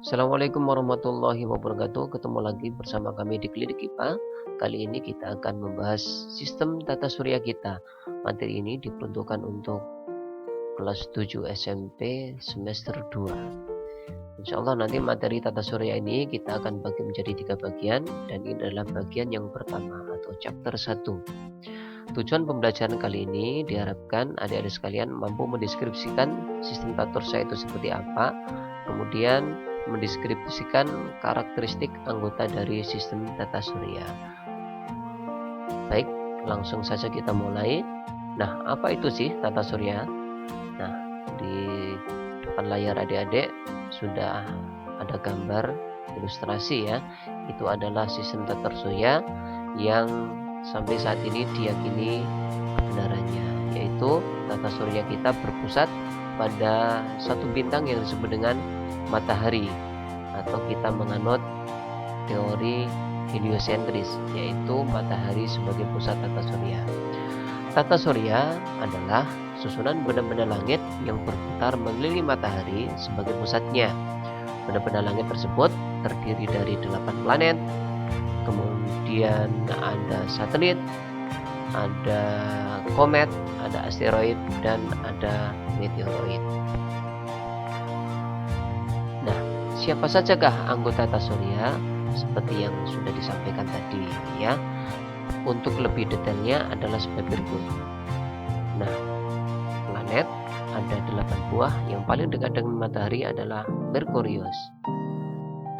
Assalamualaikum warahmatullahi wabarakatuh. Ketemu lagi bersama kami di Klinik IPA. Kali ini kita akan membahas sistem tata surya kita. Materi ini diperuntukkan untuk kelas 7 SMP semester 2. Insya Allah nanti materi tata surya ini kita akan bagi menjadi 3 bagian, dan ini adalah bagian yang pertama atau chapter 1. Tujuan pembelajaran kali ini diharapkan adik-adik sekalian mampu mendeskripsikan sistem tata surya itu seperti apa, kemudian mendeskripsikan karakteristik anggota dari sistem tata surya. Baik, langsung saja kita mulai. Nah, apa itu sih tata surya? Nah, di depan layar adik-adik sudah ada gambar ilustrasi ya. Itu adalah sistem tata surya yang sampai saat ini diyakini kebenarannya, yaitu tata surya kita berpusat pada satu bintang yang disebut dengan matahari, atau kita menganut teori heliosentris, yaitu matahari sebagai pusat tata surya. Tata surya adalah susunan benda-benda langit yang berputar mengelilingi matahari sebagai pusatnya. Benda-benda langit tersebut terdiri dari 8 planet, kemudian ada satelit, ada komet, ada asteroid, dan ada meteoroid. Nah, siapa sajakah anggota tata surya? Seperti yang sudah disampaikan tadi ya. Untuk lebih detailnya adalah sebagai berikut. Nah, planet ada 8 buah. Yang paling dekat dengan matahari adalah Merkurius.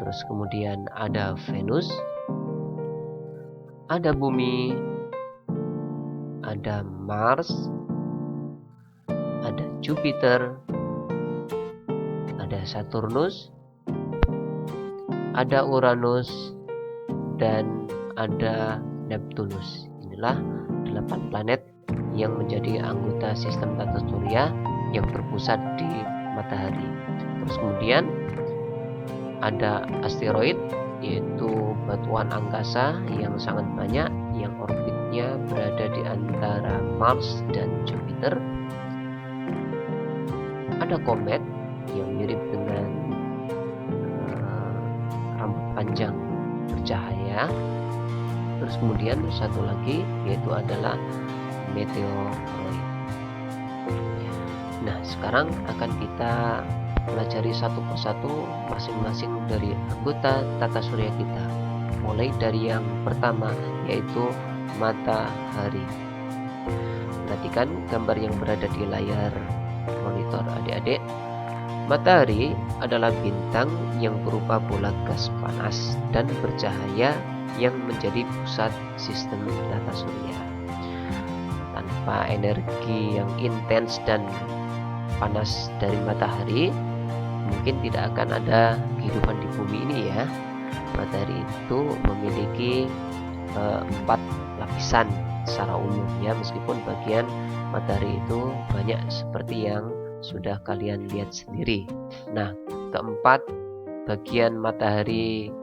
Terus kemudian ada Venus, ada Bumi, ada Mars, ada Jupiter, ada Saturnus, ada Uranus, dan ada Neptunus. Inilah 8 planet yang menjadi anggota sistem tata surya yang berpusat di matahari. Terus kemudian ada asteroid, yaitu batuan angkasa yang sangat banyak yang orbitnya berada di antara Mars dan Jupiter. Ada komet yang mirip dengan rambut panjang bercahaya. Terus kemudian satu lagi yaitu adalah meteoroid. Nah, sekarang akan kita pelajari satu persatu masing-masing dari anggota tata surya kita. Mulai dari yang pertama, yaitu matahari. Perhatikan gambar yang berada di layar monitor adik-adik. Matahari adalah bintang yang berupa bola gas panas dan bercahaya yang menjadi pusat sistem tata surya. Tanpa energi yang intens dan panas dari matahari, mungkin tidak akan ada kehidupan di bumi ini ya. Matahari itu memiliki 4 lapisan secara umum ya, meskipun bagian matahari itu banyak seperti yang sudah kalian lihat sendiri. Nah, keempat bagian matahari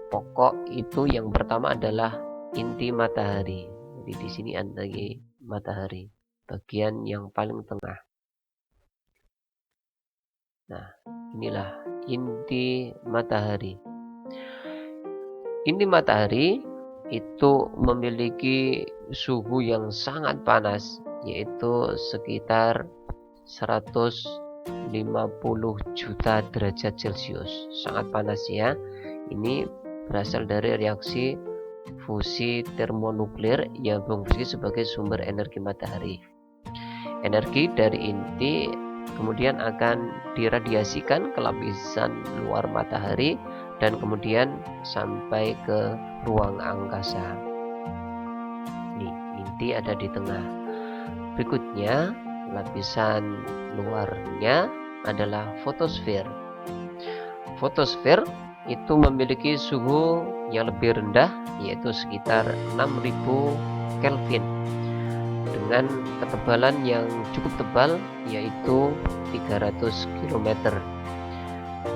pokok itu yang pertama adalah inti matahari. Jadi di sini ada matahari, bagian yang paling tengah. Nah, inilah inti matahari. Inti matahari itu memiliki suhu yang sangat panas, yaitu sekitar 150 juta derajat Celcius. Sangat panas ya. Ini berasal dari reaksi fusi termonuklir yang berfungsi sebagai sumber energi matahari. Energi dari inti kemudian akan diradiasikan ke lapisan luar matahari dan kemudian sampai ke ruang angkasa. Nih, inti ada di tengah. Berikutnya, lapisan luarnya adalah fotosfer. Fotosfer itu memiliki suhu yang lebih rendah, yaitu sekitar 6000 Kelvin, dengan ketebalan yang cukup tebal, yaitu 300 km.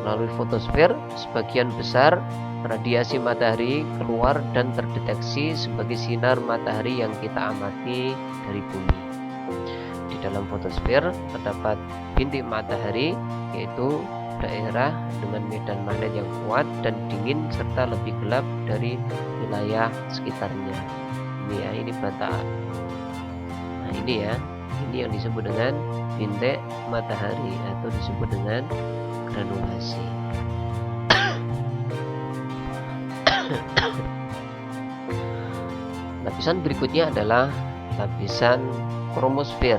Melalui fotosfer, sebagian besar radiasi matahari keluar dan terdeteksi sebagai sinar matahari yang kita amati dari bumi. Di dalam fotosfer terdapat bintik matahari, yaitu daerah dengan medan magnet yang kuat dan dingin serta lebih gelap dari wilayah sekitarnya. Ini ya, ini bata. Nah ini ya, ini yang disebut dengan bintik matahari atau disebut dengan granulasi. Lapisan berikutnya adalah lapisan kromosfer.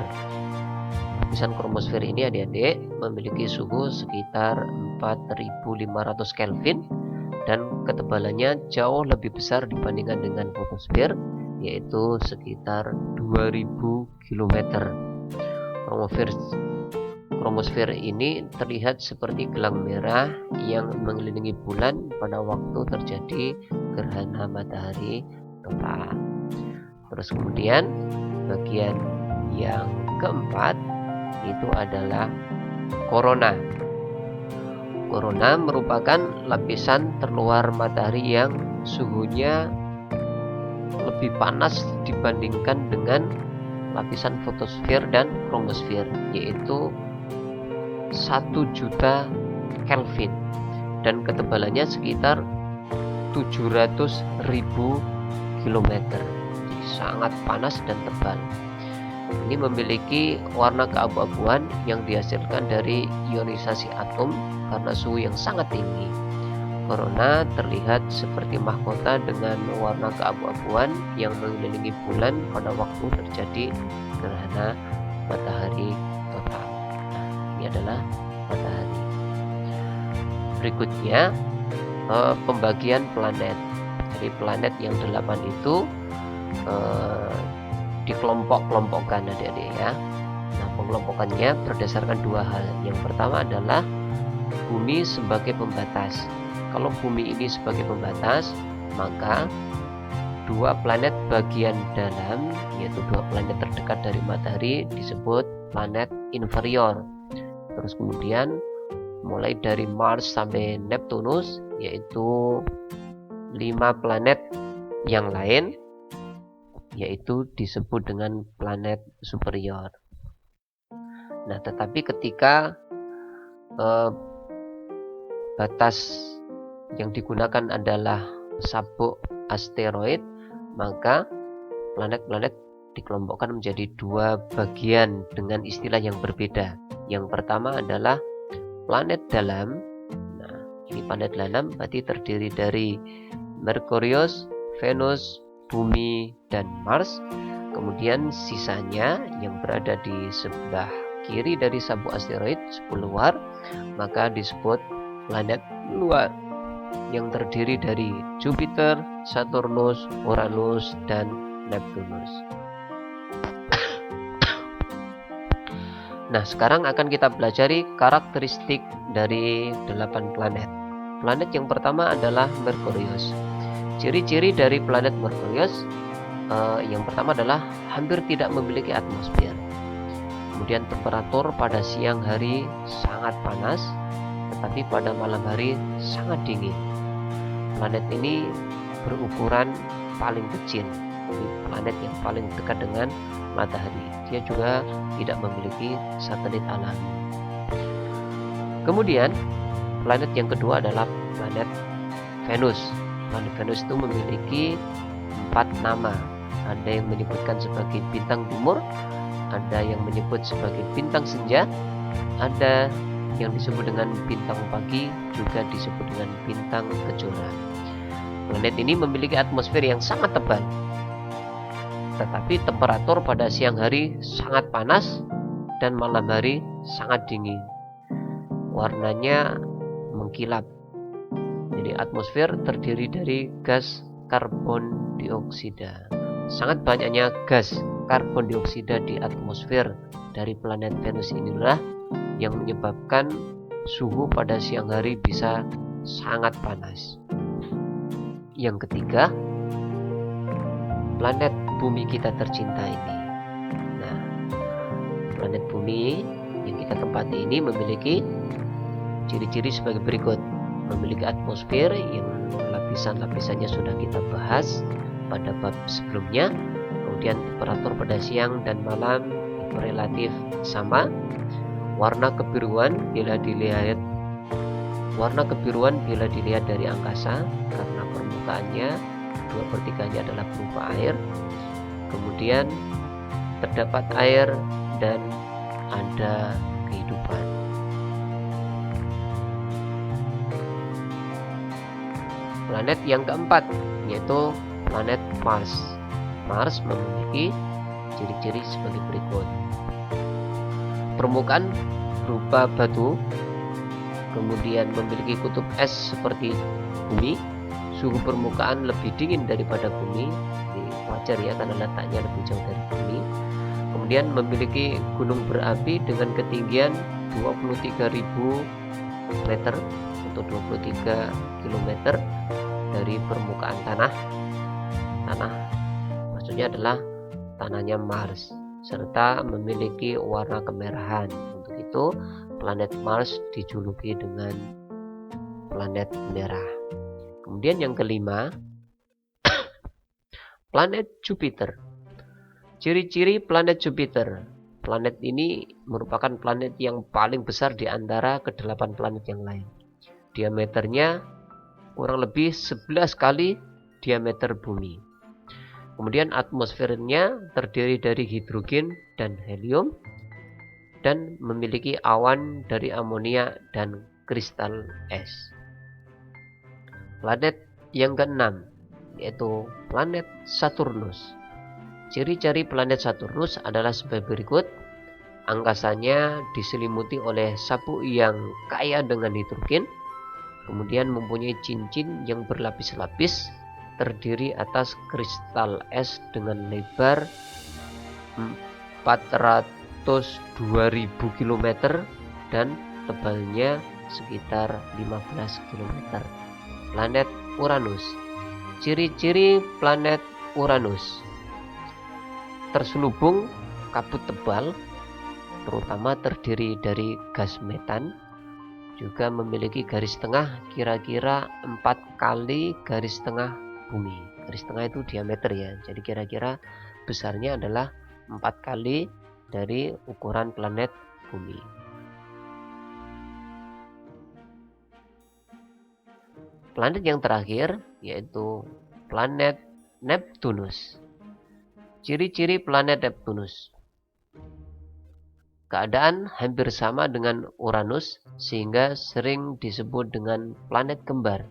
Lapisan kromosfer ini adik-adik memiliki suhu sekitar 4500 Kelvin dan ketebalannya jauh lebih besar dibandingkan dengan fotosfer, yaitu sekitar 2000 km. Kromosfer ini terlihat seperti gelang merah yang mengelilingi bulan pada waktu terjadi gerhana matahari total. Terus kemudian bagian yang keempat itu adalah korona. Korona merupakan lapisan terluar matahari yang suhunya lebih panas dibandingkan dengan lapisan fotosfer dan kromosfer, yaitu 1 juta Kelvin dan ketebalannya sekitar 700.000 km. Jadi sangat panas dan tebal. Ini memiliki warna keabu-abuan yang dihasilkan dari ionisasi atom karena suhu yang sangat tinggi. Korona terlihat seperti mahkota dengan warna keabu-abuan yang mengelilingi bulan pada waktu terjadi gerhana matahari total. Nah, ini adalah matahari. Berikutnya pembagian planet. Jadi planet yang 8 itu dikelompok-kelompokkan adik-adik ya. Nah, pengelompokannya berdasarkan dua hal. Yang pertama adalah bumi sebagai pembatas. Kalau bumi ini sebagai pembatas, maka dua planet bagian dalam, yaitu dua planet terdekat dari matahari, disebut planet inferior. Terus kemudian mulai dari Mars sampai Neptunus, yaitu 5 planet yang lain, yaitu disebut dengan planet superior. Nah, tetapi ketika batas yang digunakan adalah sabuk asteroid, maka planet-planet dikelompokkan menjadi dua bagian dengan istilah yang berbeda. Yang pertama adalah planet dalam. Nah, ini planet dalam berarti terdiri dari Merkurius, Venus, Bumi, dan Mars. Kemudian sisanya yang berada di sebelah kiri dari sabuk asteroid, sabuk luar, maka disebut planet luar, yang terdiri dari Jupiter, Saturnus, Uranus, dan Neptunus. Nah, sekarang akan kita pelajari karakteristik dari 8 planet. Planet yang pertama adalah Merkurius. Ciri-ciri dari planet Merkurius yang pertama adalah hampir tidak memiliki atmosfer. Kemudian temperatur pada siang hari sangat panas, tetapi pada malam hari sangat dingin. Planet ini berukuran paling kecil, ini planet yang paling dekat dengan matahari. Dia juga tidak memiliki satelit alami. Kemudian planet yang kedua adalah planet Venus. Planet Venus itu memiliki 4 nama. Ada yang menyebutkan sebagai bintang timur, ada yang menyebut sebagai bintang senja, ada yang disebut dengan bintang pagi, juga disebut dengan bintang kejora. Planet ini memiliki atmosfer yang sangat tebal, tetapi temperatur pada siang hari sangat panas dan malam hari sangat dingin. Warnanya mengkilap. Jadi atmosfer terdiri dari gas karbon dioksida. Sangat banyaknya gas karbon dioksida di atmosfer dari planet Venus inilah yang menyebabkan suhu pada siang hari bisa sangat panas. Yang ketiga, planet bumi kita tercinta ini. Nah, planet bumi yang kita tempati ini memiliki ciri-ciri sebagai berikut. Memiliki atmosfer yang lapisan-lapisannya sudah kita bahas pada bab sebelumnya. Kemudian temperatur pada siang dan malam itu relatif sama. Warna kebiruan bila dilihat Warna kebiruan bila dilihat dari angkasa karena permukaannya 2/3-nya adalah berupa air. Kemudian terdapat air dan ada kehidupan. Planet yang keempat yaitu planet Mars. Mars memiliki ciri-ciri sebagai berikut. Permukaan berupa batu, kemudian memiliki kutub es seperti bumi, suhu permukaan lebih dingin daripada bumi, ini wajar ya karena letaknya lebih jauh dari bumi. Kemudian memiliki gunung berapi dengan ketinggian 23.000 meter atau 23 km dari permukaan tanah maksudnya adalah tanahnya Mars, serta memiliki warna kemerahan. Untuk itu planet Mars dijuluki dengan planet merah. Kemudian yang kelima, planet Jupiter. Ciri-ciri planet Jupiter. Planet ini merupakan planet yang paling besar di antara ke-8 planet yang lain. Diameternya kurang lebih 11 kali diameter bumi. Kemudian atmosfernya terdiri dari hidrogen dan helium dan memiliki awan dari amonia dan kristal es. Planet yang keenam yaitu planet Saturnus. Ciri-ciri planet Saturnus adalah sebagai berikut. Angkasanya diselimuti oleh sabuk yang kaya dengan hidrogen, kemudian mempunyai cincin yang berlapis-lapis, terdiri atas kristal es dengan lebar 402.000 km dan tebalnya sekitar 15 km. Planet Uranus. Ciri-ciri planet Uranus: terselubung kabut tebal, terutama terdiri dari gas metan, juga memiliki garis tengah kira-kira 4 kali garis tengah bumi. Garis tengah itu diameter ya, jadi kira-kira besarnya adalah 4 kali dari ukuran planet bumi. Planet yang terakhir yaitu planet Neptunus. Ciri-ciri planet Neptunus: keadaan hampir sama dengan Uranus sehingga sering disebut dengan planet kembar.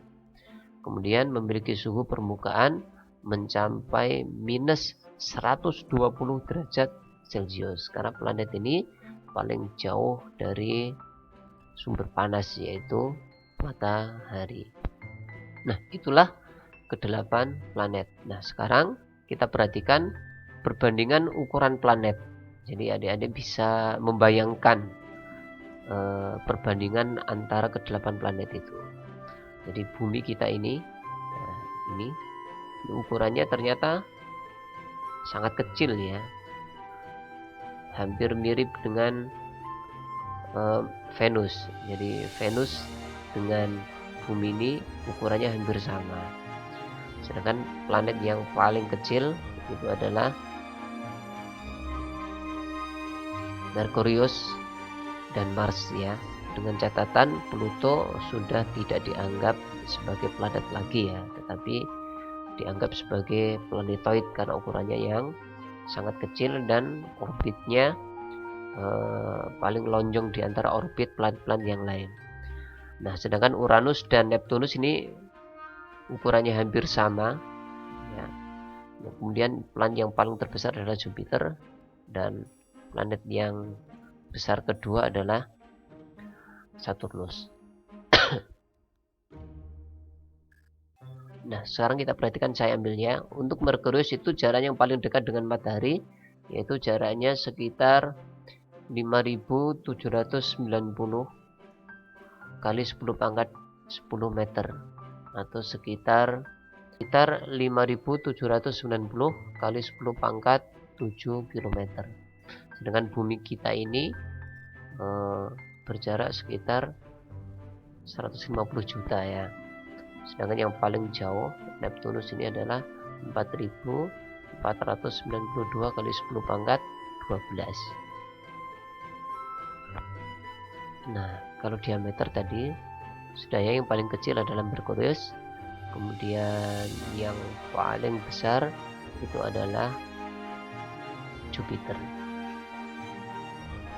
Kemudian memiliki suhu permukaan mencapai minus 120 derajat Celcius karena planet ini paling jauh dari sumber panas yaitu matahari. Nah, itulah ke-8 planet. Nah, sekarang kita perhatikan perbandingan ukuran planet. Jadi adik-adik bisa membayangkan perbandingan antara ke-8 planet itu. Jadi bumi kita ini, nah ini ukurannya ternyata sangat kecil ya, hampir mirip dengan Venus. Jadi Venus dengan bumi ini ukurannya hampir sama. Sedangkan planet yang paling kecil itu adalah Merkurius dan Mars ya. Dengan catatan Pluto sudah tidak dianggap sebagai planet lagi ya, tetapi dianggap sebagai planetoid karena ukurannya yang sangat kecil dan orbitnya paling lonjong di antara orbit planet-planet yang lain. Nah, sedangkan Uranus dan Neptunus ini ukurannya hampir sama ya. Kemudian planet yang paling terbesar adalah Jupiter dan planet yang besar kedua adalah Saturnus. Nah, sekarang kita perhatikan, saya ambilnya. Untuk Merkurius itu jarak yang paling dekat dengan matahari, yaitu jaraknya sekitar 5.790 kali 10 pangkat 10 meter atau sekitar 5.790 kali 10 pangkat 7 km. Sedangkan bumi kita ini berjarak sekitar 150 juta ya. Sedangkan yang paling jauh Neptunus ini adalah 4.492 kali 10 pangkat 12. Nah, kalau diameter tadi Sudah ya, yang paling kecil adalah Merkurius. Kemudian yang paling besar itu adalah Jupiter.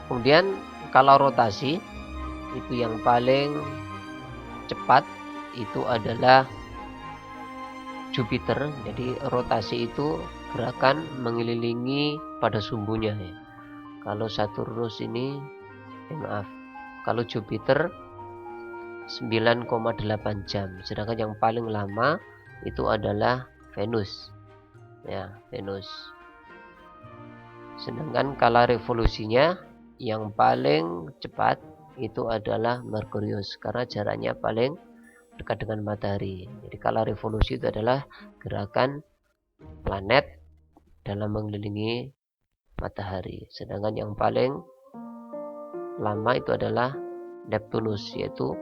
Kemudian kalau rotasi itu yang paling cepat itu adalah Jupiter. Jadi rotasi itu gerakan mengelilingi pada sumbunya ya. Kalau Saturnus ini kalau Jupiter 9,8 jam, sedangkan yang paling lama itu adalah Venus ya, Venus. Sedangkan kala revolusinya yang paling cepat itu adalah Merkurius karena jaraknya paling dekat dengan matahari. Jadi kala revolusi itu adalah gerakan planet dalam mengelilingi matahari. Sedangkan yang paling lama itu adalah Neptunus, yaitu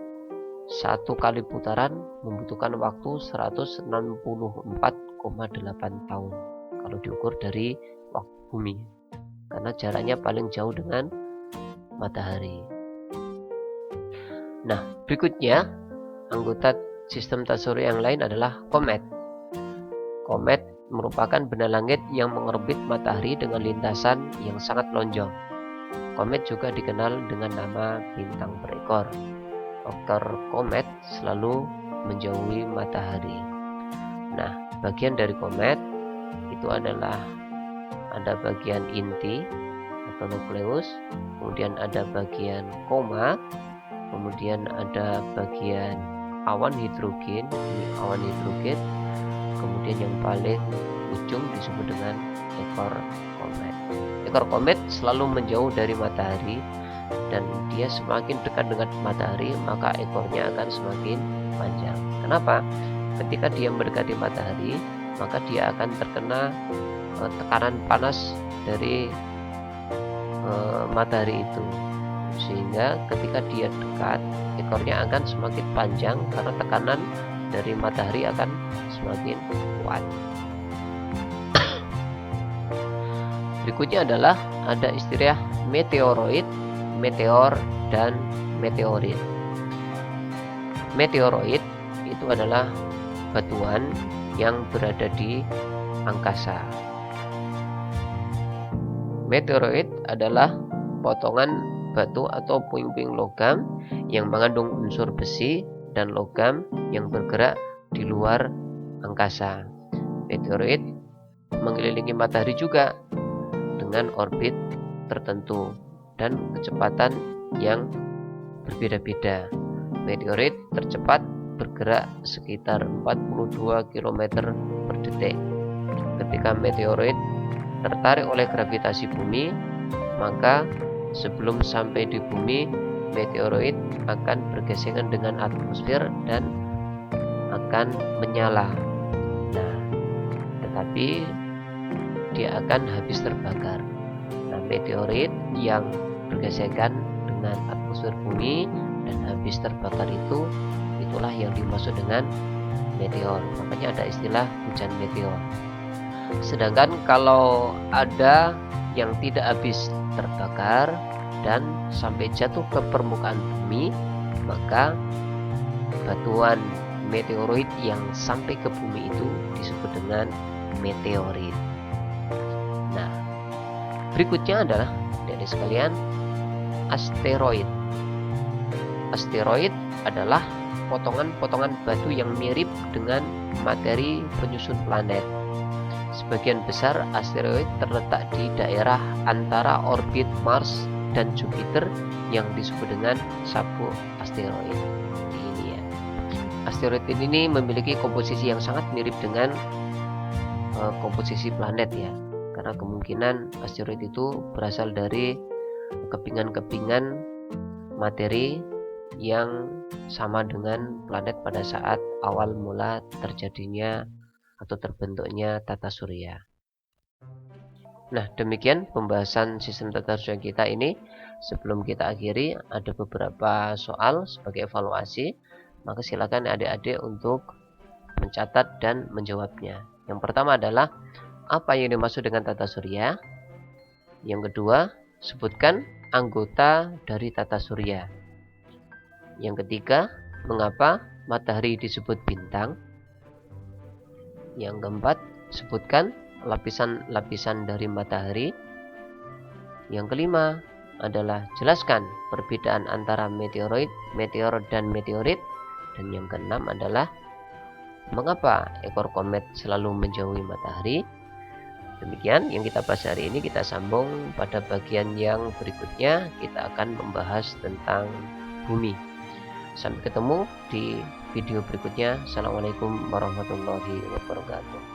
satu kali putaran membutuhkan waktu 164,8 tahun kalau diukur dari waktu bumi, karena jaraknya paling jauh dengan matahari. Nah, berikutnya anggota sistem tata surya yang lain adalah komet. Komet merupakan benda langit yang mengorbit matahari dengan lintasan yang sangat lonjong. Komet juga dikenal dengan nama bintang berekor. Faktor komet selalu menjauhi matahari. Nah, bagian dari komet itu adalah ada bagian inti atau nukleus, kemudian ada bagian koma, kemudian ada bagian awan hidrogen, kemudian yang paling ujung disebut dengan ekor komet. Ekor komet selalu menjauh dari matahari, dan dia semakin dekat dengan matahari maka ekornya akan semakin panjang. Kenapa? Ketika dia mendekati matahari maka dia akan terkena tekanan panas dari matahari itu, sehingga ketika dia dekat ekornya akan semakin panjang karena tekanan dari matahari akan semakin kuat. Berikutnya adalah ada istilah meteoroid, meteor, dan meteorit. Meteoroid itu adalah batuan yang berada di angkasa. Meteoroid adalah potongan batu atau puing-puing logam yang mengandung unsur besi dan logam yang bergerak di luar angkasa. Meteoroid mengelilingi matahari juga dengan orbit tertentu dan kecepatan yang berbeda-beda. Meteorit tercepat bergerak sekitar 42 km per detik. Ketika meteorit tertarik oleh gravitasi bumi, maka sebelum sampai di bumi, meteorit akan bergesekan dengan atmosfer dan akan menyala. Nah, tetapi dia akan habis terbakar. Nah, meteorit yang bergesekan dengan atmosfer bumi dan habis terbakar itulah yang dimaksud dengan meteor. Makanya ada istilah hujan meteor. Sedangkan kalau ada yang tidak habis terbakar dan sampai jatuh ke permukaan bumi, maka batuan meteoroid yang sampai ke bumi itu disebut dengan meteorit. Nah, berikutnya adalah dari sekalian asteroid. Asteroid adalah potongan-potongan batu yang mirip dengan materi penyusun planet. Sebagian besar asteroid terletak di daerah antara orbit Mars dan Jupiter yang disebut dengan sabuk asteroid. Ini ya. Asteroid ini memiliki komposisi yang sangat mirip dengan komposisi planet ya. Karena kemungkinan asteroid itu berasal dari kepingan-kepingan materi yang sama dengan planet pada saat awal mula terjadinya atau terbentuknya tata surya. Nah, demikian pembahasan sistem tata surya kita ini. Sebelum kita akhiri, ada beberapa soal sebagai evaluasi, maka silakan adik-adik untuk mencatat dan menjawabnya. Yang pertama adalah apa yang dimaksud dengan tata surya? Yang kedua, sebutkan anggota dari tata surya. Yang ketiga, mengapa matahari disebut bintang. Yang keempat, sebutkan lapisan-lapisan dari matahari. Yang kelima adalah jelaskan perbedaan antara meteor dan meteorit. Dan yang keenam adalah mengapa ekor komet selalu menjauhi matahari. Demikian yang kita bahas hari ini. Kita sambung pada bagian yang berikutnya. Kita akan membahas tentang bumi. Sampai ketemu di video berikutnya. Assalamualaikum warahmatullahi wabarakatuh.